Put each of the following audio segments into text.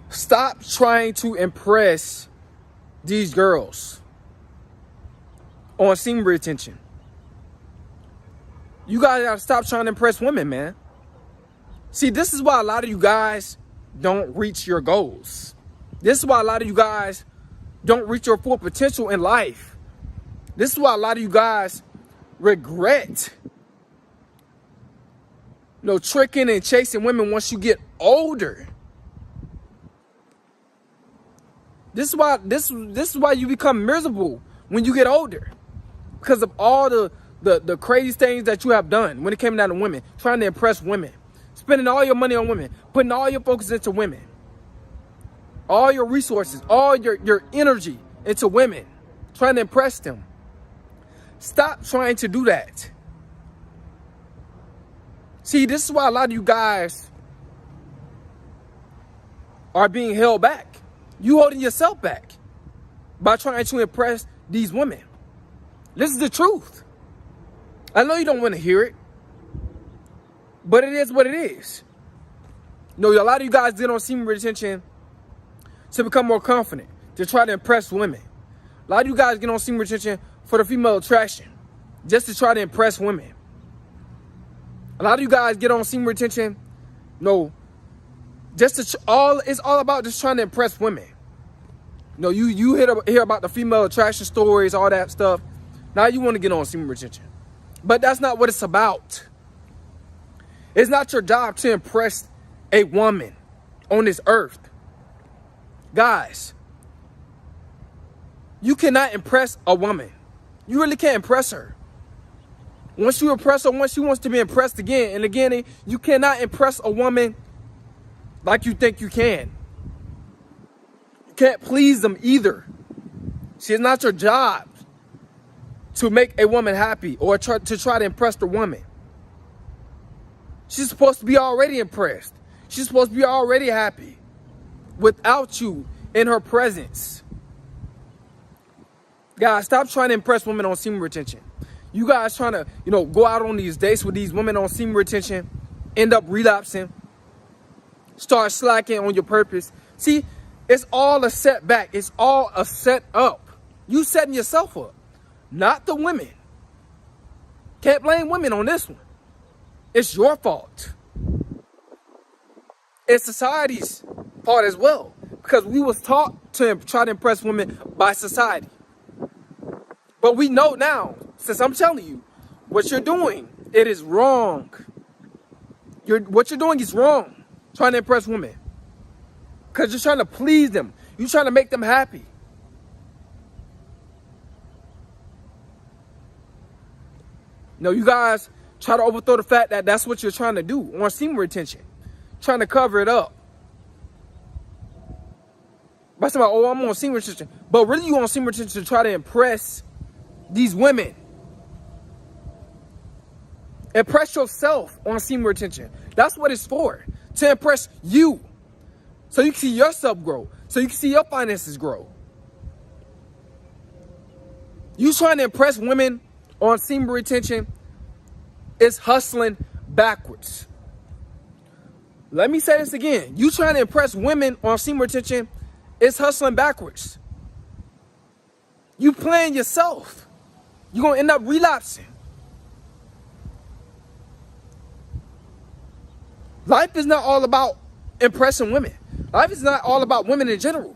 Stop trying to impress these girls on semen retention. You guys gotta stop trying to impress women, man. See, this is why a lot of you guys don't reach your goals. This is why a lot of you guys don't reach your full potential in life. This is why a lot of you guys regret, tricking and chasing women once you get older. This is why you become miserable when you get older, because of all the crazy things that you have done when it came down to women, trying to impress women, spending all your money on women, putting all your focus into women, all your resources, all your energy into women, trying to impress them. Stop trying to do that. See, this is why a lot of you guys are being held back. You holding yourself back by trying to impress these women. This is the truth. I know you don't want to hear it, but it is what it is. A lot of you guys get on semen retention to become more confident, to try to impress women. A lot of you guys get on semen retention for the female attraction, just to try to impress women. A lot of you guys get on semen retention, it's all about just trying to impress women. You hear about the female attraction stories, all that stuff. Now you want to get on semen retention. But that's not what it's about. It's not your job to impress a woman on this earth. Guys, you cannot impress a woman. You really can't impress her. Once you impress her, once she wants to be impressed again and again, you cannot impress a woman like you think you can. You can't please them either. It's not your job to make a woman happy or to try to impress the woman. She's supposed to be already impressed. She's supposed to be already happy without you in her presence. Guys, stop trying to impress women on semen retention. You guys trying to, go out on these dates with these women on semen retention, end up relapsing, start slacking on your purpose. See, it's all a setback. It's all a set up. You setting yourself up, not the women. Can't blame women on this one. It's your fault. It's society's fault as well, because we was taught to try to impress women by society. But we know now, since I'm telling you, what you're doing, it is wrong. What you're doing is wrong, trying to impress women. Because you're trying to please them. You're trying to make them happy. You guys try to overthrow the fact that that's what you're trying to do on semen retention. Trying to cover it up. By saying, I'm on semen retention. But really you on semen retention to try to impress these women. Impress yourself on semen retention. That's what it's for. To impress you. So you can see yourself grow. So you can see your finances grow. You trying to impress women on semen retention is hustling backwards. Let me say this again. You trying to impress women on semen retention is hustling backwards. You playing yourself. You're going to end up relapsing. Life is not all about impressing women. Life is not all about women in general.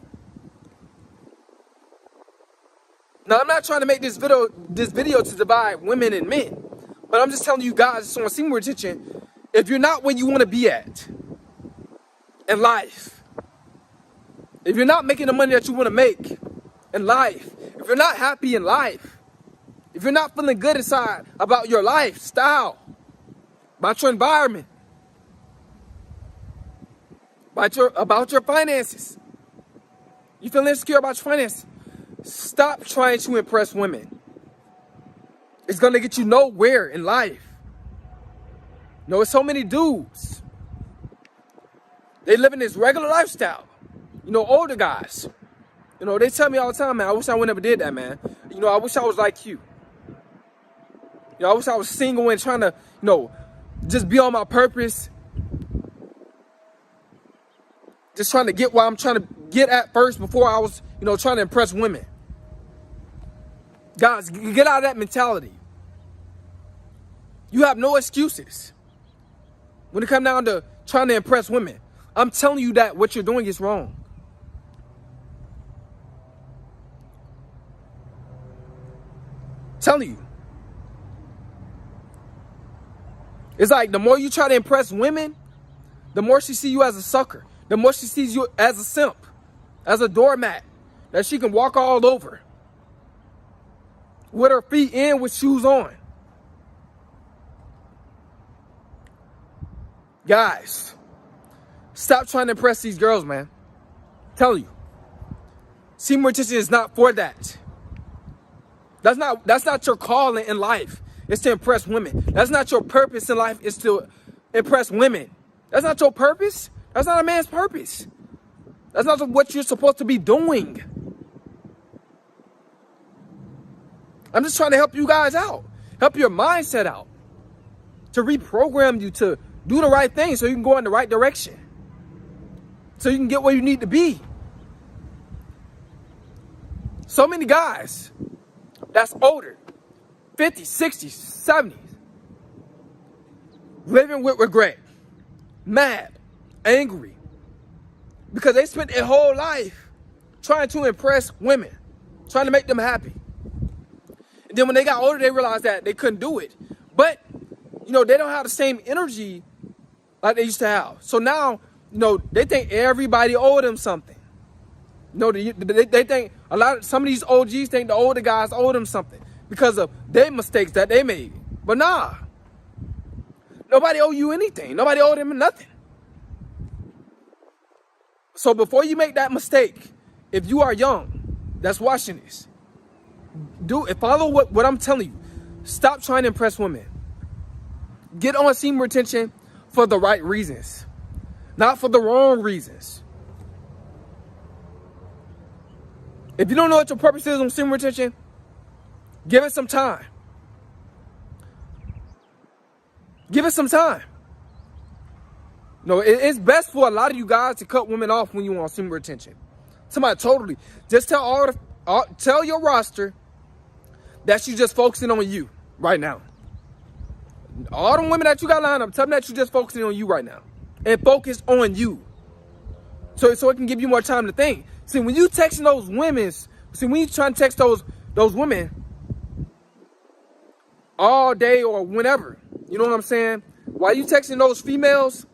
Now, I'm not trying to make this video to divide women and men, but I'm just telling you guys on semen retention, if you're not where you want to be at in life, if you're not making the money that you want to make in life, if you're not happy in life, if you're not feeling good inside about your lifestyle, about your environment, about your finances, you feel insecure about your finances, stop trying to impress women. It's going to get you nowhere in life. It's so many dudes. They live in this regular lifestyle. Older guys. They tell me all the time, man, I wish I would never did that, man. I wish I was like you. I wish I was single and trying to, just be on my purpose. Just trying to get what I'm trying to get at first before I was, trying to impress women. Guys, get out of that mentality. You have no excuses when it comes down to trying to impress women. I'm telling you that what you're doing is wrong. Telling you. It's like the more you try to impress women, the more she sees you as a sucker. The more she sees you as a simp, as a doormat that she can walk all over with her feet in, with shoes on. Guys, stop trying to impress these girls, man. I'm telling you. Semen retention is not for that. That's not your calling in life. It's to impress women. That's not your purpose in life. It's to impress women. That's not your purpose. That's not a man's purpose. That's not what you're supposed to be doing. I'm just trying to help you guys out. Help your mindset out. To reprogram you to do the right thing so you can go in the right direction. So you can get where you need to be. So many guys that's older, 50s, 60s, 70s, living with regret, mad, angry, because they spent their whole life trying to impress women, trying to make them happy. And then when they got older, they realized that they couldn't do it. But, they don't have the same energy like they used to have. So now, they think everybody owe them something. They think some of these OGs think the older guys owe them something because of their mistakes that they made. But nah, nobody owe you anything. Nobody owe them nothing. So before you make that mistake, if you are young, that's watching this, follow what I'm telling you. Stop trying to impress women. Get on semen retention for the right reasons, not for the wrong reasons. If you don't know what your purpose is on semen retention, give it some time. Give it some time. It's best for a lot of you guys to cut women off when you want semen retention. Somebody totally. Just tell your roster that she's just focusing on you right now. All the women that you got lined up, tell them that you're just focusing on you right now. And focus on you. So it can give you more time to think. See, when you texting those women, when you trying to text those women all day or whenever, you know what I'm saying? While you texting those females,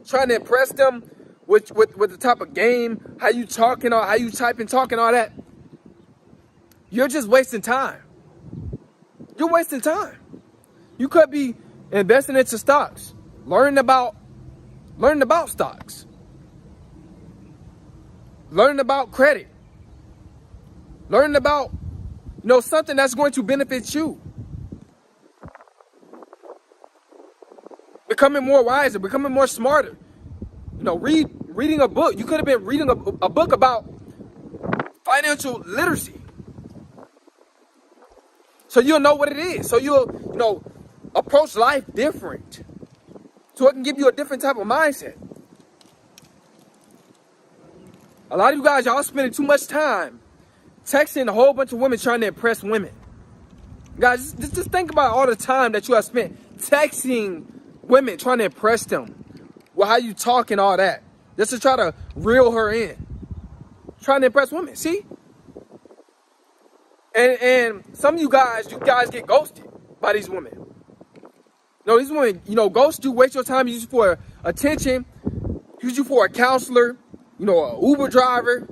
trying to impress them with the type of game, how you talking, or how you typing, talking, all that, you're just wasting time. You're wasting time. You could be investing into stocks, learning about stocks, learning about credit, learning about something that's going to benefit you. Becoming more wiser, becoming more smarter. Reading a book. You could have been reading a book about financial literacy. So you'll know what it is. So you'll, approach life different. So it can give you a different type of mindset. A lot of you guys, y'all spending too much time texting a whole bunch of women trying to impress women. Guys, just think about all the time that you have spent texting women trying to impress them. Well, how you talk and all that. Just to try to reel her in. Trying to impress women. See? And some of you guys get ghosted by these women. These women, ghost you, waste your time, use you for attention, use you for a counselor, a Uber driver,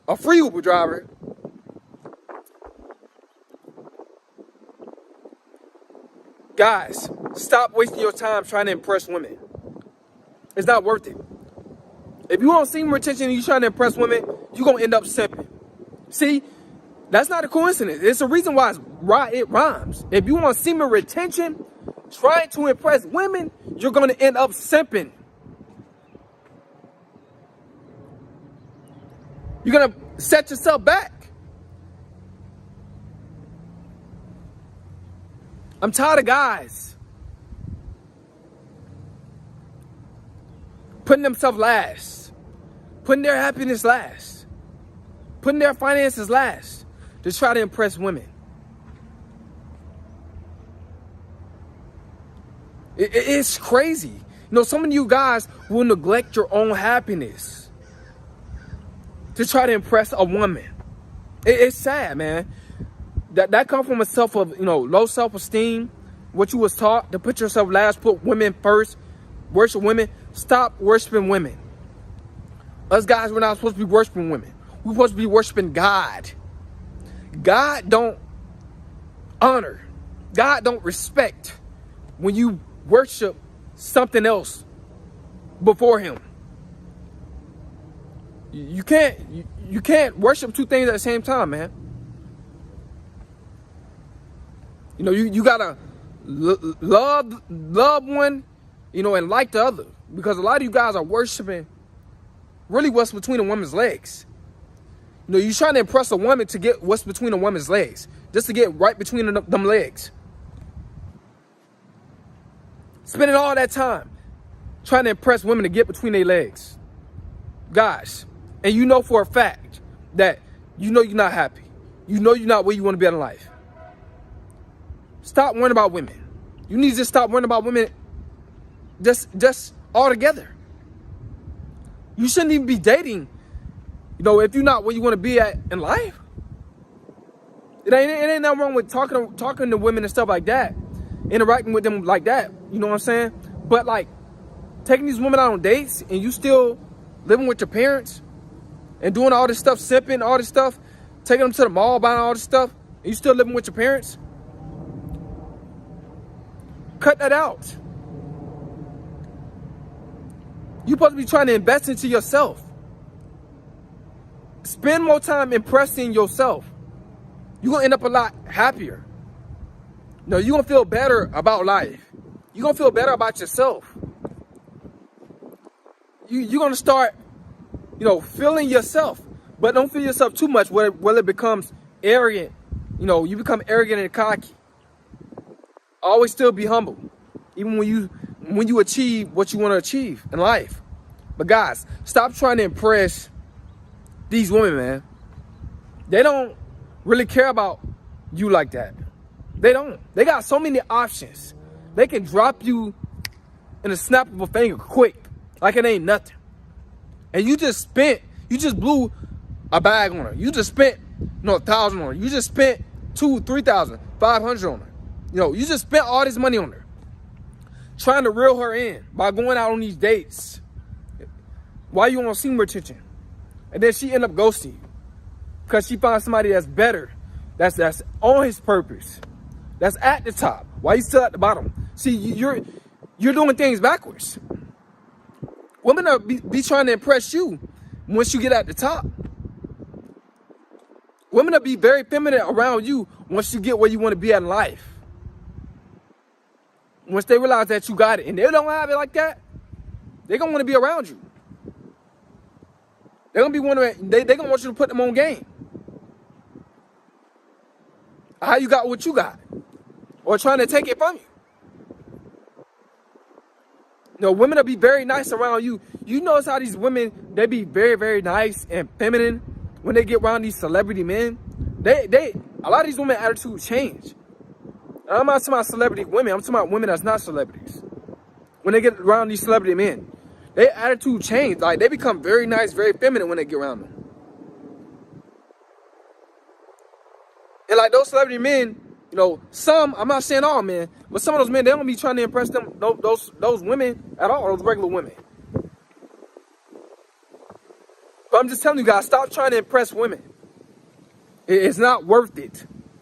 a free Uber driver. Guys, stop wasting your time trying to impress women. It's not worth it. If you want semen retention and you're trying to impress women, you're going to end up simping. See, that's not a coincidence. It's a reason why it rhymes. If you want semen retention, trying to impress women, you're going to end up simping. You're going to set yourself back. I'm tired of guys putting themselves last, putting their happiness last, putting their finances last to try to impress women. It's crazy. You know, some of you guys will neglect your own happiness to try to impress a woman. It's sad, man. That comes from low self-esteem, what you was taught to put yourself last, put women first, worship women. Stop worshiping women. Us guys, we're not supposed to be worshiping women. We're supposed to be worshiping God. God don't honor. God don't respect when you worship something else before him. You can't worship two things at the same time, man. You know, you gotta love one, you know, and like the other. Because a lot of you guys are worshiping really what's between a woman's legs. You know, you're trying to impress a woman to get what's between a woman's legs. Just to get right between them legs. Spending all that time trying to impress women to get between their legs. Guys, and you know for a fact that you know you're not happy. You know you're not where you want to be in life. Stop worrying about women. You need to just stop worrying about women just altogether. You shouldn't even be dating, you know, if you're not where you want to be at in life. It ain't nothing wrong with talking to women and stuff like that. Interacting with them like that. You know what I'm saying? But like taking these women out on dates and you still living with your parents and doing all this stuff, sipping, all this stuff, taking them to the mall, buying all this stuff, and you still living with your parents? Cut that out. You're supposed to be trying to invest into yourself. Spend more time impressing yourself. You're going to end up a lot happier. No, you're going to feel better about life. You're going to feel better about yourself. You're going to start, you know, feeling yourself. But don't feel yourself too much where it becomes arrogant. You know, you become arrogant and cocky. Always still be humble. Even when you achieve what you want to achieve in life. But guys, stop trying to impress these women, man. They don't really care about you like that. They don't. They got so many options. They can drop you in a snap of a finger quick, like it ain't nothing. And you just blew a bag on her. You just spent, $1,000 on her. You just spent $2,000, $3,000, $500 on her. You know, you just spent all this money on her. Trying to reel her in by going out on these dates. Why you want semen retention? And then she end up ghosting you. Because she found somebody that's better. That's on his purpose. That's at the top. Why you still at the bottom? See, you're doing things backwards. Women are be trying to impress you once you get at the top. Women will be very feminine around you once you get where you want to be in life. Once they realize that you got it and they don't have it like that, they're going to want to be around you. They're going to be wondering, they're going to want you to put them on game. How you got what you got? Or trying to take it from you. You know, women will be very nice around you. You notice how these women, they be very, very nice and feminine when they get around these celebrity men. A lot of these women attitudes change. And I'm not talking about celebrity women. I'm talking about women that's not celebrities. When they get around these celebrity men, their attitude change. Like, they become very nice, very feminine when they get around them. And like those celebrity men, you know, some, I'm not saying all men, but some of those men, they don't be trying to impress them, those women at all, those regular women. But I'm just telling you guys, stop trying to impress women. It's not worth it.